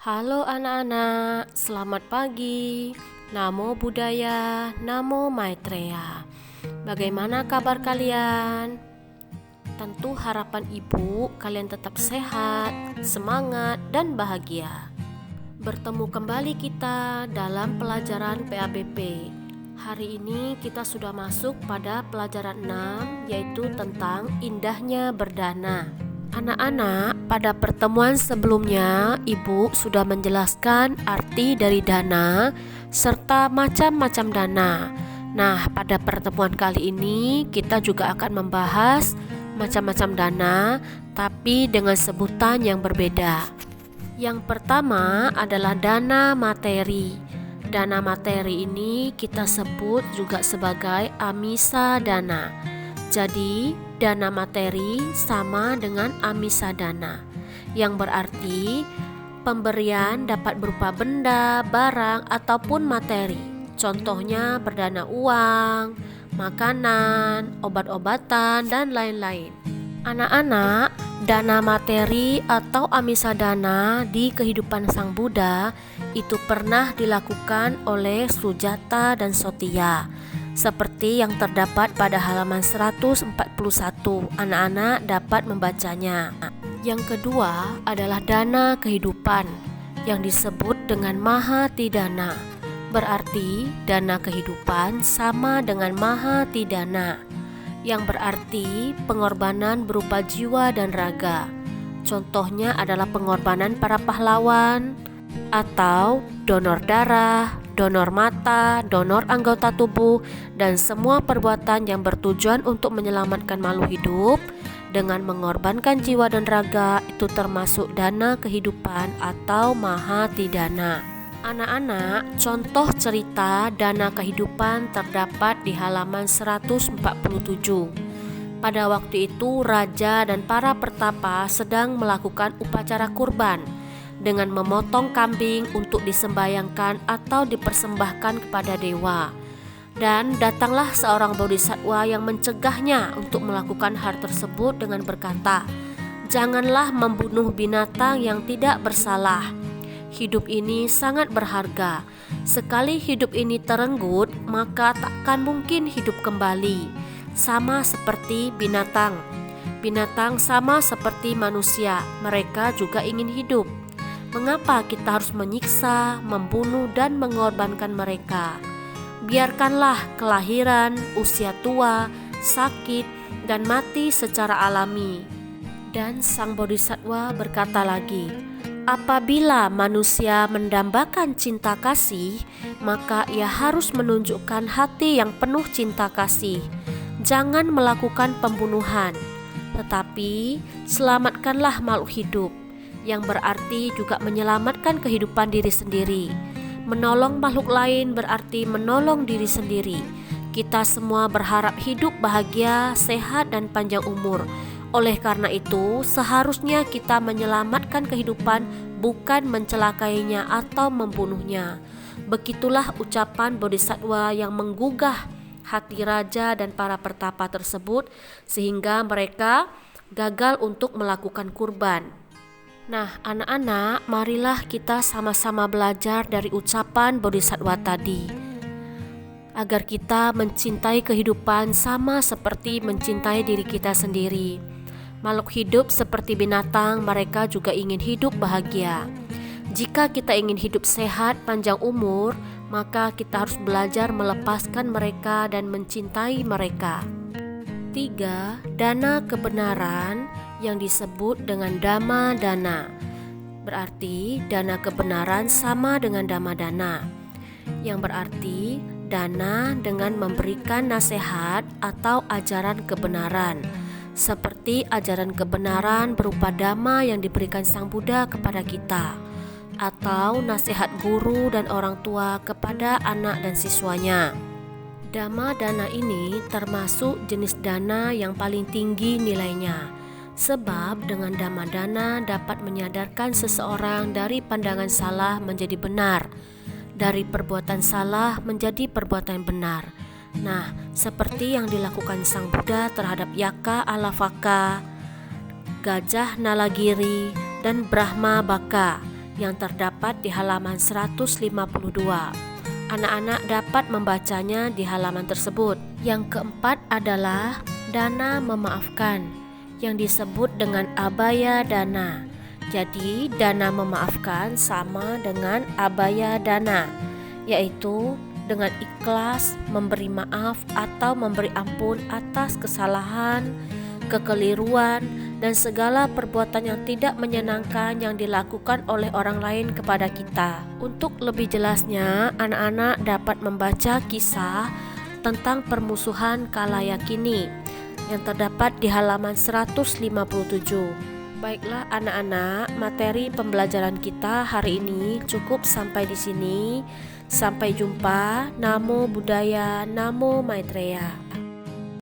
Halo anak-anak, selamat pagi. Namo Buddhaya, Namo Maitreya. Bagaimana kabar kalian? Tentu harapan ibu kalian tetap sehat, semangat, dan bahagia. Bertemu kembali kita dalam pelajaran PABP. Hari ini kita sudah masuk pada pelajaran 6, yaitu tentang indahnya berdana. Anak-anak, pada pertemuan sebelumnya, Ibu sudah menjelaskan arti dari dana serta macam-macam dana. Nah, pada pertemuan kali ini kita juga akan membahas macam-macam dana, tapi dengan sebutan yang berbeda. Yang pertama adalah dana materi. Dana materi ini kita sebut juga sebagai amisa dana. Jadi, dana materi sama dengan amisa dana, yang berarti pemberian dapat berupa benda, barang, ataupun materi. Contohnya berdana uang, makanan, obat-obatan, dan lain-lain. Anak-anak, dana materi atau amisa dana di kehidupan Sang Buddha itu pernah dilakukan oleh Sujata dan Sotia, seperti yang terdapat pada halaman 141. Anak-anak dapat membacanya. Yang kedua adalah dana kehidupan yang disebut dengan Mahatidana. Berarti dana kehidupan sama dengan Mahatidana, yang berarti pengorbanan berupa jiwa dan raga. Contohnya adalah pengorbanan para pahlawan atau donor darah, donor mata, donor anggota tubuh, dan semua perbuatan yang bertujuan untuk menyelamatkan makhluk hidup dengan mengorbankan jiwa dan raga itu termasuk dana kehidupan atau Mahatidana. Anak-anak, contoh cerita dana kehidupan terdapat di halaman 147. Pada waktu itu raja dan para pertapa sedang melakukan upacara kurban dengan memotong kambing untuk disembayangkan atau dipersembahkan kepada dewa. Dan datanglah seorang bodhisattva yang mencegahnya untuk melakukan hal tersebut dengan berkata, "Janganlah membunuh binatang yang tidak bersalah. Hidup ini sangat berharga. Sekali hidup ini terenggut, maka takkan mungkin hidup kembali. Sama seperti binatang. Binatang sama seperti manusia, mereka juga ingin hidup. Mengapa kita harus menyiksa, membunuh, dan mengorbankan mereka? Biarkanlah kelahiran, usia tua, sakit, dan mati secara alami." Dan Sang Bodhisattva berkata lagi, "Apabila manusia mendambakan cinta kasih, maka ia harus menunjukkan hati yang penuh cinta kasih. Jangan melakukan pembunuhan, tetapi selamatkanlah makhluk hidup," yang berarti juga menyelamatkan kehidupan diri sendiri. Menolong makhluk lain berarti menolong diri sendiri. Kita semua berharap hidup bahagia, sehat, dan panjang umur. Oleh karena itu, seharusnya kita menyelamatkan kehidupan, bukan mencelakainya atau membunuhnya. Begitulah ucapan bodhisattva yang menggugah hati raja dan para pertapa tersebut, sehingga mereka gagal untuk melakukan kurban. Nah, anak-anak, marilah kita sama-sama belajar dari ucapan bodhisattva tadi, agar kita mencintai kehidupan sama seperti mencintai diri kita sendiri. Makhluk hidup seperti binatang, mereka juga ingin hidup bahagia. Jika kita ingin hidup sehat, panjang umur, maka kita harus belajar melepaskan mereka dan mencintai mereka. 3. Dana kebenaran yang disebut dengan Dhamma dana. Berarti dana kebenaran sama dengan Dhamma dana, yang berarti dana dengan memberikan nasihat atau ajaran kebenaran, seperti ajaran kebenaran berupa dhamma yang diberikan Sang Buddha kepada kita, atau nasihat guru dan orang tua kepada anak dan siswanya. Dhamma dana ini termasuk jenis dana yang paling tinggi nilainya, sebab dengan Dhamma dana dapat menyadarkan seseorang dari pandangan salah menjadi benar, dari perbuatan salah menjadi perbuatan benar. Nah, seperti yang dilakukan Sang Buddha terhadap Yaka Alavaka, Gajah Nalagiri, dan Brahma Baka yang terdapat di halaman 152. Anak-anak dapat membacanya di halaman tersebut. Yang keempat adalah dana memaafkan, yang disebut dengan abaya dana. Jadi dana memaafkan sama dengan abaya dana, yaitu dengan ikhlas memberi maaf atau memberi ampun atas kesalahan, kekeliruan, dan segala perbuatan yang tidak menyenangkan yang dilakukan oleh orang lain kepada kita. Untuk lebih jelasnya, anak-anak dapat membaca kisah tentang permusuhan kala yakini yang terdapat di halaman 157. Baiklah anak-anak, materi pembelajaran kita hari ini cukup sampai di sini. Sampai jumpa. Namo Buddhaya, Namo Maitreya.